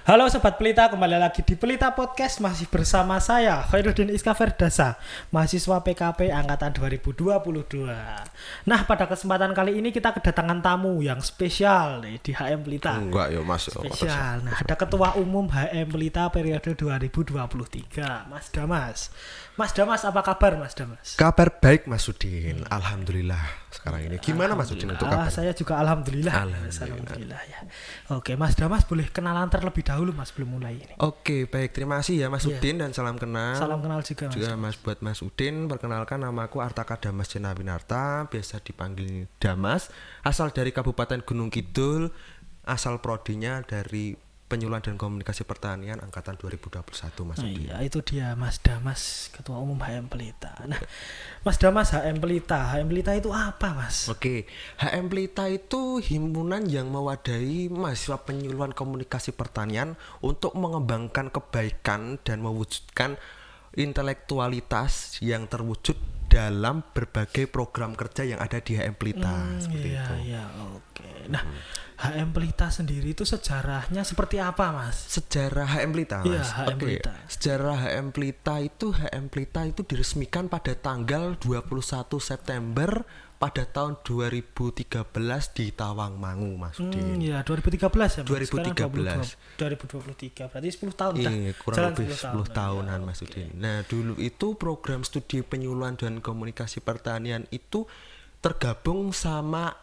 Halo Sobat Pelita, kembali lagi di Pelita Podcast. Masih bersama saya, Khairuddin Iska Ferdasa, mahasiswa PKP Angkatan 2022. Nah, pada kesempatan kali ini kita kedatangan tamu yang spesial nih di HM Pelita. Enggak ya Mas. Spesial. Nah, ada Ketua Umum HM Pelita periode 2023, Mas Damas. Mas Damas, apa kabar Mas Damas? Kabar baik Mas Udin, alhamdulillah sekarang ini. Gimana Mas Udin untuk kabar? Saya juga alhamdulillah. Alhamdulillah ya. Oke, Mas Damas boleh kenalan terlebih dahulu Mas sebelum mulai ini. Oke, baik, terima kasih ya Mas Udin dan salam kenal. Salam kenal juga Mas. Juga Mas buat Mas Udin, perkenalkan namaku Artaka Damas Jenawinarta, biasa dipanggil Damas, asal dari Kabupaten Gunung Kidul, asal prodinya dari Penyuluhan dan Komunikasi Pertanian angkatan 2021 Mas Udin. Iya, itu dia Mas Damas, Ketua Umum HM Pelita. Nah, Mas Damas HM Pelita. HM Pelita itu apa, Mas? Oke, HM Pelita itu himpunan yang mewadahi mahasiswa penyuluhan komunikasi pertanian untuk mengembangkan kebaikan dan mewujudkan intelektualitas yang terwujud dalam berbagai program kerja yang ada di HM Pelita. Seperti itu. Iya, oke. Nah, HM Pelita sendiri itu sejarahnya seperti apa, Mas? Sejarah HM Pelita, Mas. Iya, HM Pelita. Sejarah HM Pelita itu diresmikan pada tanggal 21 September pada tahun 2013 di Tawangmangu, Mas Udin. Iya, 2013 ya, Mas. 2013. 2023. Berarti 10 tahun dah. Iya, kurang lebih 10 tahunan, Mas Udin. Nah, dulu itu program studi penyuluhan dan komunikasi pertanian itu tergabung sama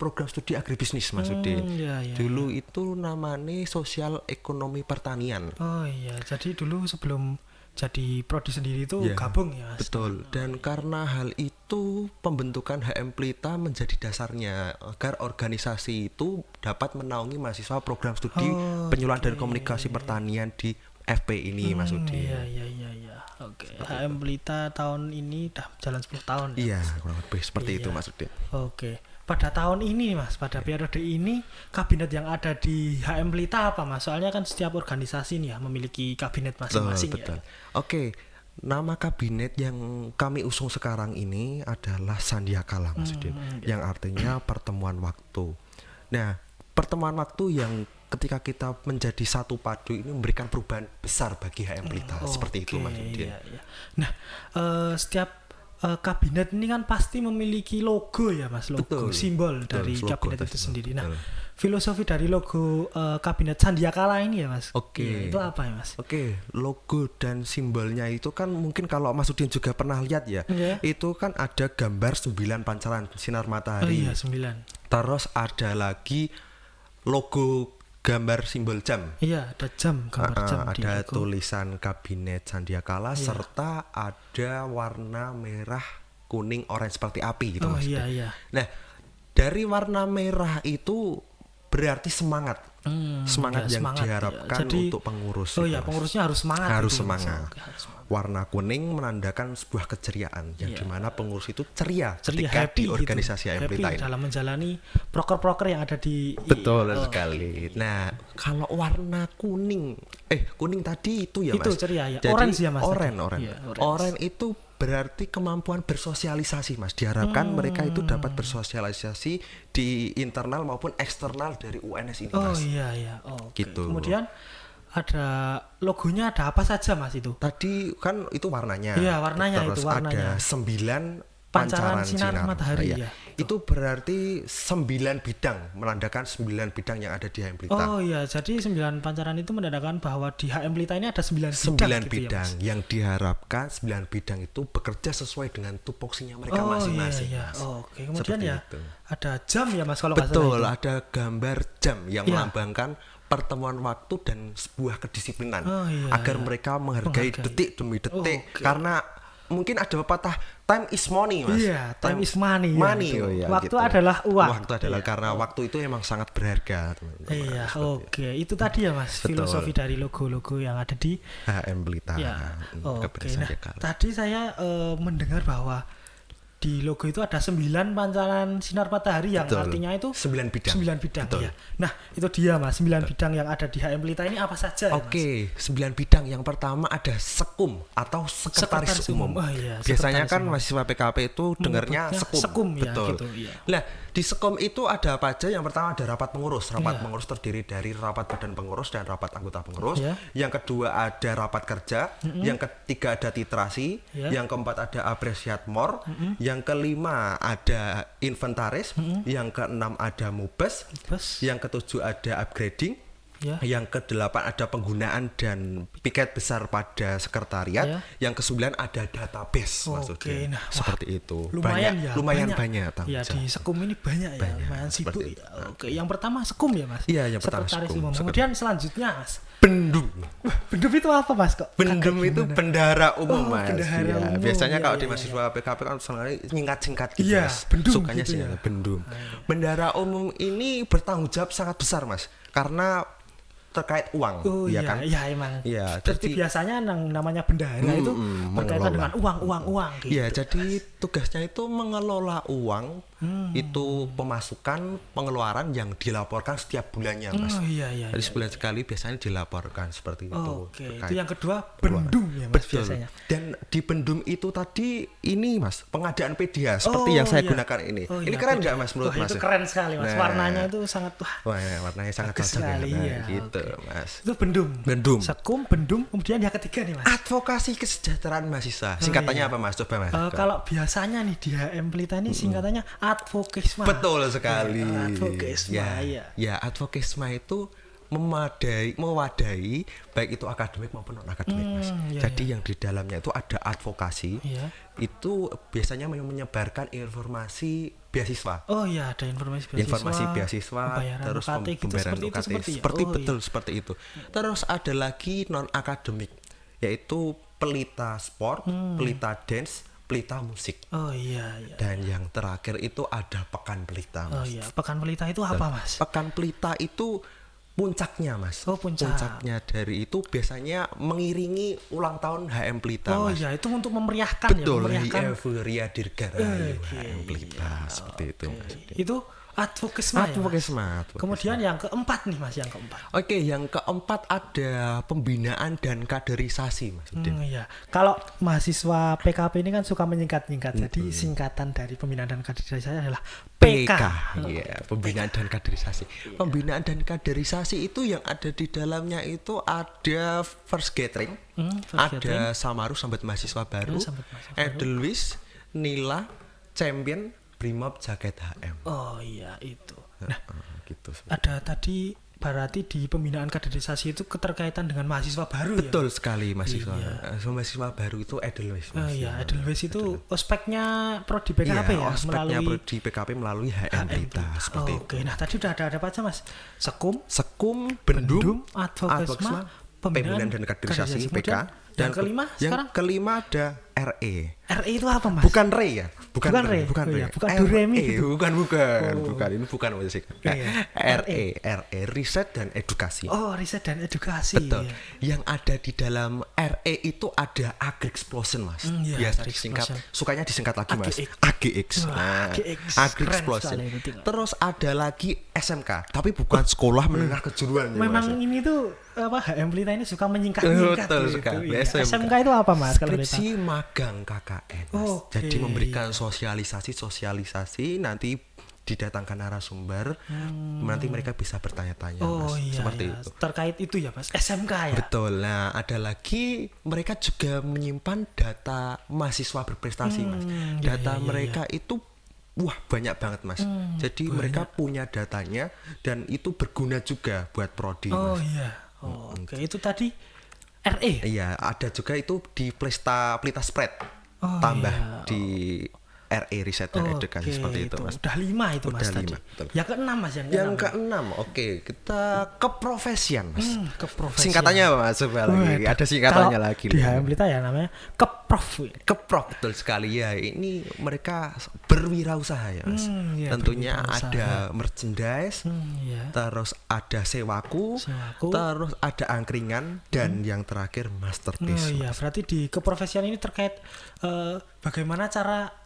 program studi agribisnis, Mas Udin. Dulu itu namanya sosial ekonomi pertanian. Oh iya, jadi dulu sebelum jadi prodi sendiri itu gabung ya, Mas. Betul. Dan karena hal itu pembentukan HM Pelita menjadi dasarnya agar organisasi itu dapat menaungi mahasiswa program studi penyuluhan dan komunikasi pertanian di FP ini, Mas Udin. Iya. Oke. HM Pelita tahun ini udah jalan 10 tahun. Iya, kurang lebih seperti itu, Mas Udin. Oke. Pada tahun ini, Mas, pada periode ini kabinet yang ada di HM Pelita apa, Mas? Soalnya kan setiap organisasi nih ya memiliki kabinet masing-masing. Betul. Oke, nama kabinet yang kami usung sekarang ini adalah Sandiakala, Mas Udin, yang artinya pertemuan waktu. Nah, pertemuan waktu yang ketika kita menjadi satu padu ini memberikan perubahan besar bagi HM Pelita. Seperti itu, Mas Udin. Iya. Nah, setiap kabinet ini kan pasti memiliki logo ya, Mas, logo. Betul, simbol dari kabinet itu sendiri. Nah, filosofi dari logo kabinet Sandiakala ini ya, Mas. Oke. Itu apa ya, Mas? Oke, logo dan simbolnya itu kan mungkin kalau Mas Udin juga pernah lihat ya. Itu kan ada gambar 9 pancaran sinar matahari. Oh iya, 9. Terus ada lagi logo gambar simbol jam. Iya, ada jam, gambar jam. Ada tulisan kabinet Sandiakala serta ada warna merah, kuning, oranye seperti api gitu, Mas. Iya. Nah, dari warna merah itu berarti semangat yang diharapkan untuk pengurus. Oh iya, pengurusnya harus semangat. Harus semangat. Warna kuning menandakan sebuah keceriaan yang dimana pengurus itu ceria ketika happy di organisasi HM Pelita ini dalam menjalani proker-proker yang ada di. Betul sekali. Nah, kalau warna kuning tadi itu ya, Mas. Itu ceria ya. Jadi, orange ya, Mas. Orange itu berarti kemampuan bersosialisasi, Mas. Diharapkan mereka itu dapat bersosialisasi di internal maupun eksternal dari UNS ini, Mas. Oh iya. Gitu. Kemudian ada logonya, ada apa saja, Mas, itu? Tadi kan itu warnanya. Iya, warnanya. Terus itu warnanya. ada 9 pancaran sinar matahari ya. Itu berarti 9 bidang, menandakan 9 bidang yang ada di HM Pelita. Oh iya, jadi 9 pancaran itu menandakan bahwa di HM Pelita ini ada 9 bidang gitu ya, yang diharapkan 9 bidang itu bekerja sesuai dengan tupoksinya mereka masing-masing. Iya. Oke, kemudian seperti itu. Ada jam ya, Mas, kalau nggak salah. Betul, ada gambar jam yang melambangkan pertemuan waktu dan sebuah kedisiplinan agar mereka menghargai detik demi detik karena mungkin ada pepatah time is money, Mas. Iya, time is money. Waktu gitu. adalah uang. Waktu adalah karena waktu itu emang sangat berharga, teman-teman. Iya, oke. Itu tadi ya, Mas, filosofi dari logo-logo yang ada di HM Pelita. Ya, oke. Nah, tadi saya mendengar bahwa di logo itu ada 9 pancaran sinar matahari yang artinya itu 9 bidang. 9 bidang ya. Nah, itu dia, Mas, 9 bidang yang ada di HM Pelita ini apa saja? Oke, 9 bidang. Yang pertama ada sekum atau sekretaris umum. Oh, iya, biasanya kan mahasiswa PKP itu dengarnya sekum. Sekum ya, betul. Gitu, iya. Nah, Di Sekom itu ada apa aja? Yang pertama ada rapat pengurus. Rapat pengurus terdiri dari rapat badan pengurus dan rapat anggota pengurus. Yang kedua ada rapat kerja. Yang ketiga ada titrasi. Yang keempat ada apresiatmor. Yang kelima ada inventaris. Yang keenam ada mubes. Yang ketujuh ada upgrading. Yang kedelapan ada penggunaan dan piket besar pada sekretariat. Yang kesembilan ada database maksudnya. Nah, seperti itu. Lumayan banyak ya, di Sekum ini banyak ya, lumayan sibuk ya. Oke, yang pertama Sekum ya Mas? Iya, yang pertama Sekretaris Sekum. Umum. Kemudian selanjutnya Mas, Bendum. Bendum itu apa Mas kok? Bendum itu bendahara umum Mas. Bendahara umum. Biasanya kalau di iya. mahasiswa PKP kan senangnya singkat-singkat gitu Iya, Mas. bendum Sukanya gitu sih ya. bendum. Bendahara umum ini bertanggung jawab sangat besar Mas. Karena terkait uang, ya kan? Iya emang. Iya, Seperti biasanya namanya bendahara itu berkaitan dengan uang gitu. Iya, jadi tugasnya itu mengelola uang, itu pemasukan, pengeluaran yang dilaporkan setiap bulannya, Mas. Iya. Jadi sebulan sekali biasanya dilaporkan seperti itu. Oke, terkait itu yang kedua bendum ya Mas. Betul. Biasanya. Dan di bendum itu tadi ini Mas, pengadaan PDH seperti yang saya gunakan ini. Ini keren nggak Mas menurut Mas? Itu keren sekali Mas. Warnanya itu sangat warnanya sangat bagus cocok sekali, ya. gitu Mas. Itu bendum. Sekum, bendum, kemudian yang ketiga nih Mas. Advokasi kesejahteraan mahasiswa. Singkatannya apa Mas? Coba Mas. Kalau biasanya nih di HM Pelita ini singkatannya Advokesma. Betul sekali. Advokesma, ya Advokesma itu mewadahi baik itu akademik maupun non akademik Mas. Jadi yang di dalamnya itu ada advokasi. Itu biasanya menyebarkan informasi beasiswa. Oh iya, ada informasi beasiswa. Terus pembayaran UKT seperti itu. Terus ada lagi non akademik yaitu pelita sport, pelita dance, pelita musik. Oh iya. Dan yang terakhir itu ada pekan pelita Mas. Oh iya, pekan pelita itu apa Mas? Pekan pelita itu puncaknya Mas. Puncaknya dari itu biasanya mengiringi ulang tahun HM Pelita Mas. Iya, itu untuk memeriahkan. Betul, memeriahkan. Euforia Dirgarayu HM Pelita seperti itu Mas. Itu Advokesma. Kemudian yang keempat nih Mas, Oke, yang keempat ada pembinaan dan kaderisasi Mas. Iya. Kalau mahasiswa PKP ini kan suka menyingkat-nyingkat. Jadi singkatan dari pembinaan dan kaderisasi adalah PK. Iya, pembinaan dan kaderisasi. Pembinaan dan kaderisasi itu yang ada di dalamnya itu ada First Gathering, ada Samaru Sambat Mahasiswa Baru, Edelweiss, Nila, Champion, Brimob, Jaket HM. Oh iya itu. Nah, gitu. Ada tadi berarti di pembinaan kaderisasi itu keterkaitan dengan mahasiswa baru. Betul sekali mahasiswa. Mahasiswa baru itu Edelweiss. Edelweiss itu ospeknya prodi PKP ya, ospeknya prodi PKP melalui HM Pelita seperti itu. Oke, nah tadi udah ada apa aja Mas? Sekum, Bendum, Advokesma, pembinaan dan kaderisasi PK. Dan yang kelima ada RE. RE itu apa Mas? Bukan RE ya, bukan RE. Bukan Duremi gitu. Bukan. Ini bukan musik. RE, riset dan edukasi. Oh, riset dan edukasi. Betul. Yang ada di dalam RE itu ada Agri-Explosion Mas. Biasa disingkat, sukanya disingkat lagi Mas. AGX. Agri-Explosion. Terus ada lagi SMK, tapi bukan sekolah menengah kejuruan. Memang ini tuh HM Pelita ini suka menyingkat-nyingkat. Betul sekali. SMK itu apa Mas? Skripsi magang KKN Mas. Jadi memberikan sosialisasi nanti didatangkan narasumber, nanti mereka bisa bertanya-tanya Mas. Seperti itu. Terkait itu ya Mas, SMK ya. Betul. Nah, ada lagi mereka juga menyimpan data mahasiswa berprestasi Mas. Data mereka itu banyak banget Mas. Jadi mereka punya datanya dan itu berguna juga buat prodi Mas. Oke, itu tadi RE. Iya, ada juga itu di Pelita Spread. Tambah di RE riset dan edukasi seperti itu Mas. Udah 5 itu Mas tadi. Yang keenam Mas, yang keenam. Oke, kita keprofesian Mas. Keprofesian. Singkatannya apa Mas? Coba lagi. Ada singkatannya lagi. Di HM Pelita ya namanya Keprof. Betul sekali ya. Ini mereka berwirausaha ya Mas. Tentunya ada merchandise, terus ada sewaku, terus ada angkringan dan yang terakhir masterpiece. Berarti di keprofesian ini terkait bagaimana cara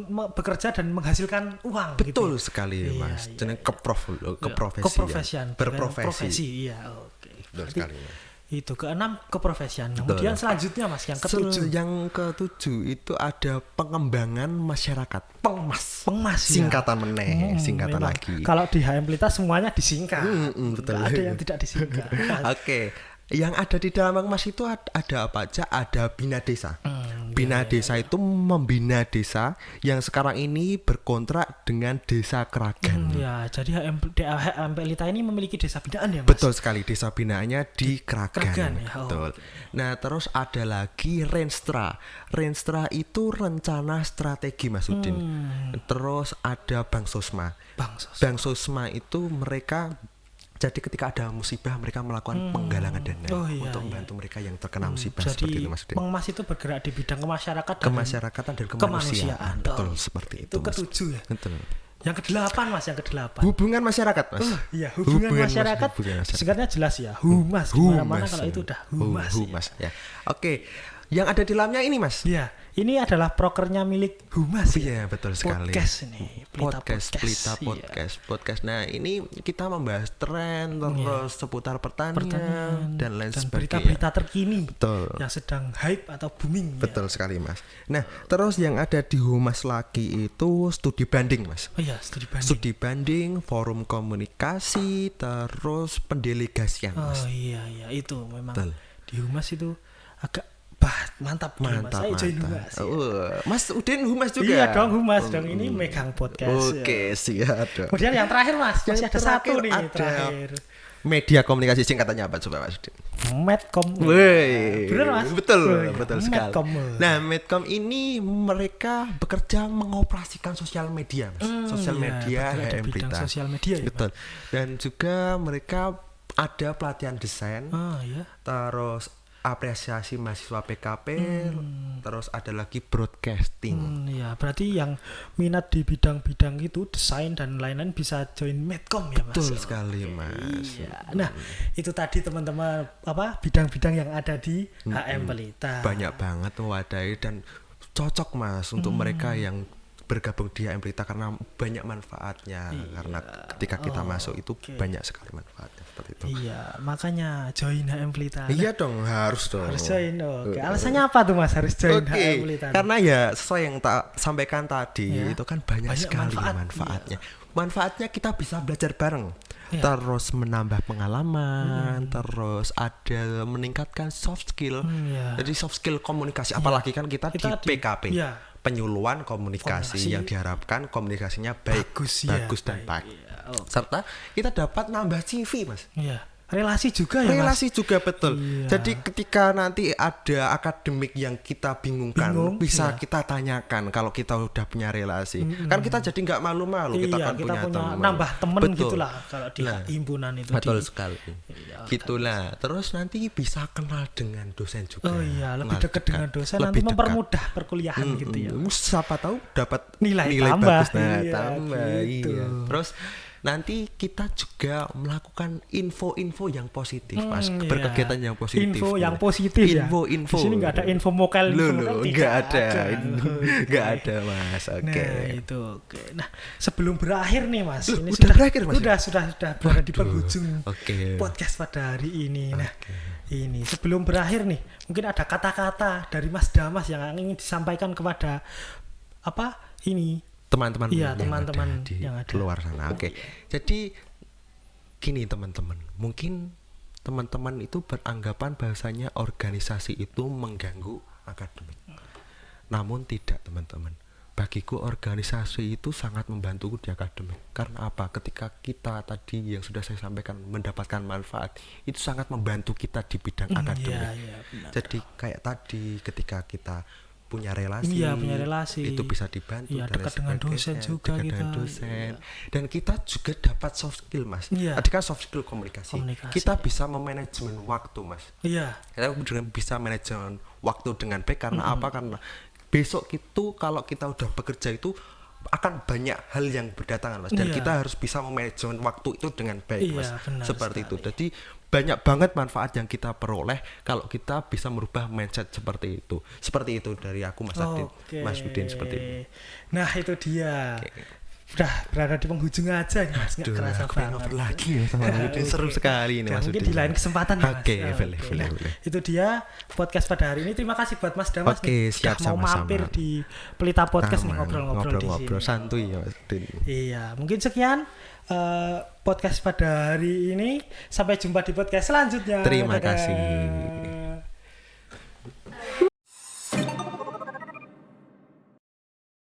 bekerja dan menghasilkan uang. Betul sekali Mas. Jeneng keprofesian. Keprofesian. Berprofesi. Iya, oke. Betul sekali. Itu keenam keprofesian. Kemudian selanjutnya Mas yang ketujuh. Yang ketujuh itu ada pengembangan masyarakat. Pengmas. Pengmas ya. Singkatan meneh, singkatan memang. lagi. Kalau di HM Pelita semuanya disingkat. Betul. Nggak ada yang tidak disingkat. Oke. Yang ada di dalam Pengmas itu ada apa aja? Ada Bina Desa. Bina Desa itu membina desa yang sekarang ini berkontrak dengan Desa Kragan. Ya, jadi HM Pelita ini memiliki desa binaan ya Mas? Betul sekali, desa binaannya di Kragan. Kragan ya. Betul. Nah, terus ada lagi Renstra. Renstra itu rencana strategi Mas Udin. Terus ada Bank Sosma. Bank Sosma itu mereka jadi ketika ada musibah mereka melakukan penggalangan dana untuk membantu mereka yang terkena musibah seperti itu Mas Udin. Pengmas itu bergerak di bidang kemasyarakatan dan kemanusiaan. Betul, seperti itu. Itu ketujuh ya. Betul. Yang kedelapan Mas, yang kedelapan. Hubungan masyarakat Mas. Iya, hubungan masyarakat. Singkatnya jelas ya, humas. Dimana-mana kalau itu udah humas. Ya. Oke. Yang ada di dalamnya ini Mas. Iya, ini adalah prokernya milik humas. Iya, betul sekali. Podcast ini, Podcast. Nah, ini kita membahas tren terus seputar pertanian dan lain sebagainya. Berita-berita terkini. Betul. Yang sedang hype atau booming. Betul sekali Mas. Nah, terus yang ada di humas lagi itu studi banding Mas. Oh iya, studi banding. Studi banding, forum komunikasi, terus pendelegasian Mas. Oh iya, itu memang betul. Di humas itu agak mantap. Saya join humas. Mas Udin humas juga. Iya dong, humas dong. Ini megang podcast. Oke, siap dong. Kemudian yang terakhir Mas, masih ada satu nih terakhir. Media komunikasi singkatannya apa coba Mas Udin? Medcom. Bener Mas? Betul sekali. Medcom. Nah, Medcom ini mereka bekerja mengoperasikan sosial media Mas. Sosial media HM Pelita. Sosial media ya. Betul. Dan juga mereka ada pelatihan desain. Terus apresiasi mahasiswa PKP, terus ada lagi broadcasting. Ya, berarti yang minat di bidang-bidang itu desain dan lain-lain bisa join Medcom ya Mas. Betul sekali Mas. Iya. Nah, itu tadi teman-teman bidang-bidang yang ada di HM Pelita. Banyak banget mewadai dan cocok Mas untuk mereka yang bergabung di HM Pelita karena banyak manfaatnya. Karena ketika kita masuk itu banyak sekali manfaatnya seperti itu. Iya, makanya join HM Pelita. Iya dong, harus dong. Harus join. Oke. Alasannya apa tuh Mas harus join HM Pelita? Karena ya sesuai yang tak sampaikan tadi itu kan banyak sekali manfaatnya. Manfaatnya kita bisa belajar bareng. Terus menambah pengalaman, terus ada meningkatkan soft skill. Jadi soft skill komunikasi, apalagi kan kita di PKP. Penyuluhan komunikasi yang diharapkan komunikasinya bagus dan baik. Serta kita dapat nambah CV Mas. Iya. Relasi juga ya relasi Mas? Juga betul. Jadi ketika nanti ada akademik yang kita bingung, bisa kita tanyakan kalau kita udah punya relasi. Kan kita jadi nggak malu-malu, kita kan punya teman. Nambah temen gitulah kalau di himpunan itu. Betul sekali. Gitulah. Terus nanti bisa kenal dengan dosen juga. Oh iya, lebih dekat dengan dosen, nanti mempermudah perkuliahan gitu ya. Siapa tahu dapat nilai tambah. Tambah. Iya. Terus nanti kita juga melakukan info-info yang positif Mas, berkegiatan yang positif. Info yang positif ya. Info. Di sini nggak ada info mokel. Nggak ada Mas. Oke. Nah itu. Nah sebelum berakhir nih Mas, ini sudah berakhir Mas. Sudah berada di penghujung podcast pada hari ini. Nah ini sebelum berakhir nih, mungkin ada kata-kata dari Mas Damas yang ingin disampaikan kepada teman-teman yang ada di luar sana. Oke. Jadi gini teman-teman, mungkin teman-teman itu beranggapan bahasanya organisasi itu mengganggu akademik. Namun tidak teman-teman. Bagiku organisasi itu sangat membantu di akademik. Karena apa? Ketika kita tadi yang sudah saya sampaikan mendapatkan manfaat, itu sangat membantu kita di bidang akademik. Jadi kayak tadi ketika kita punya relasi itu bisa dibantu dekat dengan dosen juga dan kita juga dapat soft skill Mas. Tadi kan soft skill komunikasi. Kita bisa memanajemen waktu Mas. Kita bisa manajemen waktu dengan baik karena apa? Karena besok itu kalau kita udah bekerja itu akan banyak hal yang berdatangan Mas, dan kita harus bisa memanajemen waktu itu dengan baik Mas. Seperti itu. Jadi banyak banget manfaat yang kita peroleh kalau kita bisa merubah mindset seperti itu. Seperti itu dari aku Mas Udin seperti itu. Nah itu dia udah berada di penghujung aja nih Mas, nggak Aduh, kerasa aku pengen banget. ngobrol lagi ya sama Mas Udin. Seru Oke. sekali ini Ya, Mas mungkin Udin. di lain kesempatan ya, Mas. Oke, Ya, boleh, oke. boleh, Nah, boleh. itu dia podcast pada hari ini. Terima kasih buat Mas Damas Oke, nih, siap, udah mau sama-sama. mampir di Pelita Podcast nih Aman, ngobrol-ngobrol di ngobrol-ngobrol sini. santuy ya Mas Udin. Iya, mungkin sekian podcast pada hari ini. Sampai jumpa di podcast selanjutnya. Terima Dadah. kasih.